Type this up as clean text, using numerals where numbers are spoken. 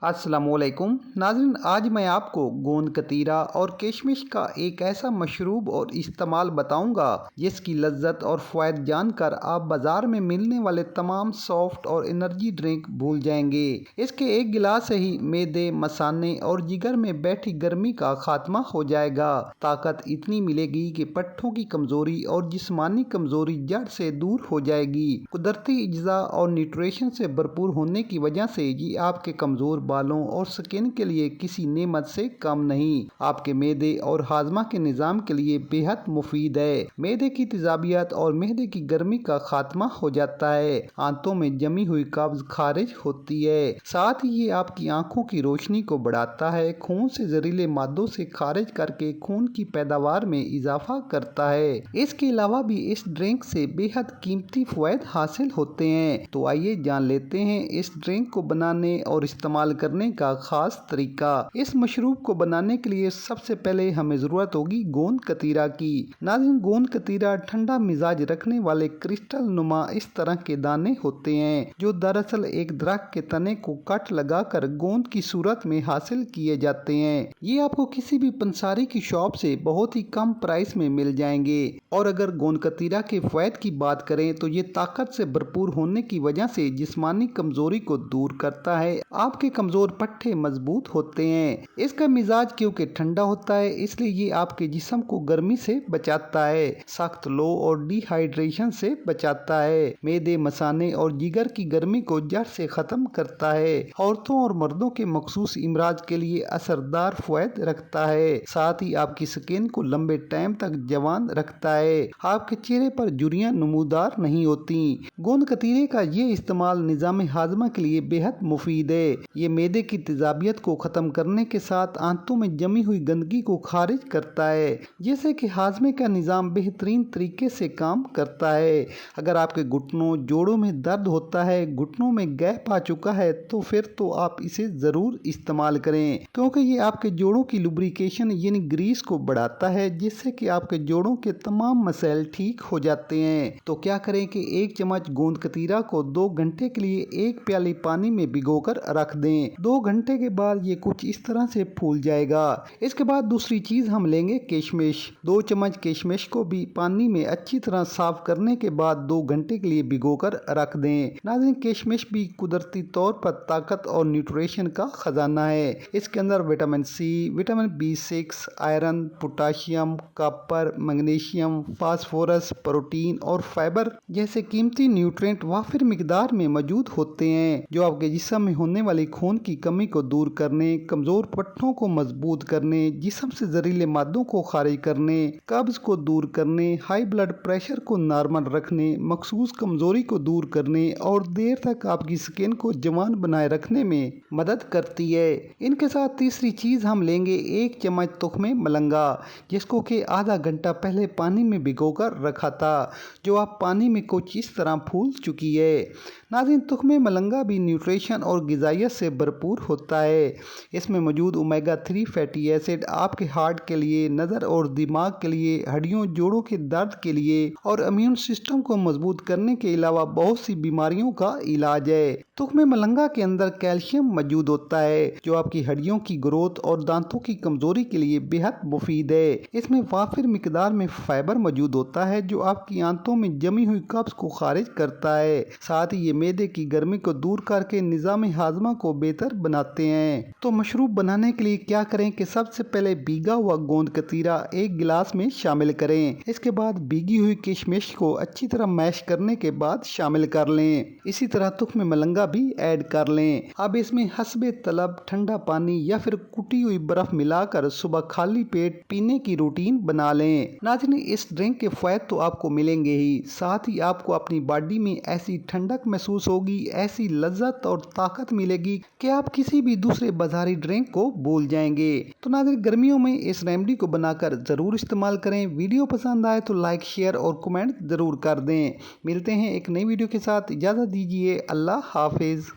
अस्सलामुअलैकुम नाज़रीन, आज मैं आपको गोंद कतीरा और किशमिश का एक ऐसा मशरूब और इस्तेमाल बताऊंगा जिसकी लज्जत और फ़वाइद जानकर आप बाज़ार में मिलने वाले तमाम सॉफ्ट और एनर्जी ड्रिंक भूल जाएंगे। इसके एक गिलास से ही मैदे, मसाने और जिगर में बैठी गर्मी का खात्मा हो जाएगा। ताकत इतनी मिलेगी कि पट्ठों की कमज़ोरी और जिस्मानी कमज़ोरी जड़ से दूर हो जाएगी। कुदरती अज्जा और न्यूट्रिशन से भरपूर होने की वजह से ये आपके कमज़ोर बालों और स्किन के लिए किसी नेमत से कम नहीं। आपके मैदे और हाजमा के निज़ाम के लिए बेहद मुफीद है। मैदे की तेजाबियत और मैदे की गर्मी का खात्मा हो जाता है। आंतों में जमी हुई कब्ज खारिज होती है। साथ ही ये आपकी आंखों की रोशनी को बढ़ाता है। खून से जहरीले मादों से खारिज करके खून की पैदावार में इजाफा करता है। इसके अलावा भी इस ड्रिंक से बेहद कीमती फ़वाइद हासिल होते हैं। तो आइए जान लेते हैं इस ड्रिंक को बनाने और इस्तेमाल करने का खास तरीका। इस मशरूब को बनाने के लिए सबसे पहले हमें ज़रूरत होगी गोंद कतीरा की। नाज़रीन, गोंद कतीरा ठंडा मिजाज रखने वाले क्रिस्टल नुमा इस तरह के दाने होते हैं जो दरअसल एक दरख्त के तने को कट लगाकर गोंद की सूरत में हासिल किए जाते हैं। ये आपको किसी भी पंसारी की शॉप से बहुत ही कम प्राइस में मिल जाएंगे। और अगर गोंद कतीरा के फ़वाइद की बात करें तो ये ताकत से भरपूर होने की वजह से जिस्मानी कमजोरी को दूर करता है। आपके कमजोर पट्टे मजबूत होते हैं। इसका मिजाज क्योंकि ठंडा होता है इसलिए ये आपके जिस्म को गर्मी से बचाता है, सख्त लो और डिहाइड्रेशन से बचाता है, मैदे, मसाने और जिगर की गर्मी को जड़ से खत्म करता है। औरतों और मर्दों के मखसूस इमराज के लिए असरदार फ़वाइद रखता है। साथ ही आपकी स्किन को लंबे टाइम तक जवान रखता है। आपके चेहरे पर झुर्रियां नमूदार नहीं होती। गोंद कतीरे का ये इस्तेमाल निज़ाम हाजमा के लिए बेहद मुफीद है। ये मैदे की तेजाबियत को ख़त्म करने के साथ आंतों में जमी हुई गंदगी को खारिज करता है, जिससे कि हाजमे का निज़ाम बेहतरीन तरीके से काम करता है। अगर आपके घुटनों, जोड़ों में दर्द होता है, घुटनों में गैप आ चुका है तो फिर तो आप इसे ज़रूर इस्तेमाल करें, क्योंकि ये आपके जोड़ों की लुब्रिकेशन यानी ग्रीस को बढ़ाता है, जिससे कि आपके जोड़ों के तमाम मसाइल ठीक हो जाते हैं। तो क्या करें कि एक चम्मच गोंद कतीरा को 2 घंटे के लिए एक प्याली पानी में भिगोकर रख दें। 2 घंटे के बाद ये कुछ इस तरह से फूल जाएगा। इसके बाद दूसरी चीज हम लेंगे किशमिश। 2 चम्मच किशमिश को भी पानी में अच्छी तरह साफ करने के बाद 2 घंटे के लिए भिगोकर रख दें। नाज़रीन, किशमिश भी कुदरती तौर पर ताकत और न्यूट्रिशन का खजाना है। इसके अंदर vitamin C, vitamin B6, iron, potassium, copper, magnesium, phosphorus, protein और फाइबर जैसे कीमती न्यूट्रिएंट वाफिर मिकदार में मौजूद होते हैं, जो आपके जिस्म में होने वाली खून की कमी को दूर करने, कमजोर पट्टों को मजबूत करने, जिस्म से जहरीले मादों को खारिज करने, कब्ज को दूर करने, हाई ब्लड प्रेशर को नॉर्मल रखने, मखसूस कमजोरी को दूर करने और देर तक आपकी स्किन को जवान बनाए रखने में मदद करती है। इनके साथ तीसरी चीज हम लेंगे 1 चम्मच तुख्मे मलंगा, जिसको कि आधा घंटा पहले पानी में भिगोकर रखा था, जो आप पानी में कुछ इस तरह फूल चुकी है। नाज़रीन, तुख्मे मलंगा भी न्यूट्रिशन और ग़िज़ाइयत से भरपूर होता है। इसमें मौजूद ओमेगा 3 फैटी एसिड आपके हार्ट के लिए, नज़र और दिमाग के लिए, हड्डियों जोड़ों के दर्द के लिए और इम्यून सिस्टम को मजबूत करने के अलावा बहुत सी बीमारियों का इलाज है। तुख्मे मलंगा के अंदर कैल्शियम मौजूद होता है, जो आपकी हड्डियों की ग्रोथ और दांतों की कमजोरी के लिए बेहद मुफीद है। इसमें वाफिर मिकदार में फाइबर मौजूद होता है, जो आपकी आंतों में जमी हुई कब्ज को खारिज करता है। साथ ही ये मैदे की गर्मी को दूर करके निज़ाम हाजमा को बेहतर बनाते हैं। तो मशरूब बनाने के लिए क्या करें कि सबसे पहले भीगा हुआ गोंद कतीरा 1 गिलास में शामिल करें। इसके बाद भीगी हुई किशमिश को अच्छी तरह मैश करने के बाद शामिल कर लें। इसी तरह तुख्मे मलंगा भी ऐड कर लें। अब इसमें हस्बे तलब ठंडा पानी या फिर कुटी हुई बर्फ मिलाकर सुबह खाली पेट पीने की रूटीन बना लें। नाज़रीन, इस ड्रिंक के फ़वाइद तो आपको मिलेंगे ही, साथ ही आपको अपनी बॉडी में ऐसी ठंडक महसूस होगी, ऐसी लज्जत और ताकत मिलेगी कि आप किसी भी दूसरे बाजारी ड्रिंक को भूल जाएंगे। तो नाज़रीन, गर्मियों में इस रेमेडी को बनाकर ज़रूर इस्तेमाल करें। वीडियो पसंद आए तो लाइक, शेयर और कमेंट ज़रूर कर दें। मिलते हैं एक नई वीडियो के साथ। इजाज़त दीजिए। अल्लाह हाफिज़।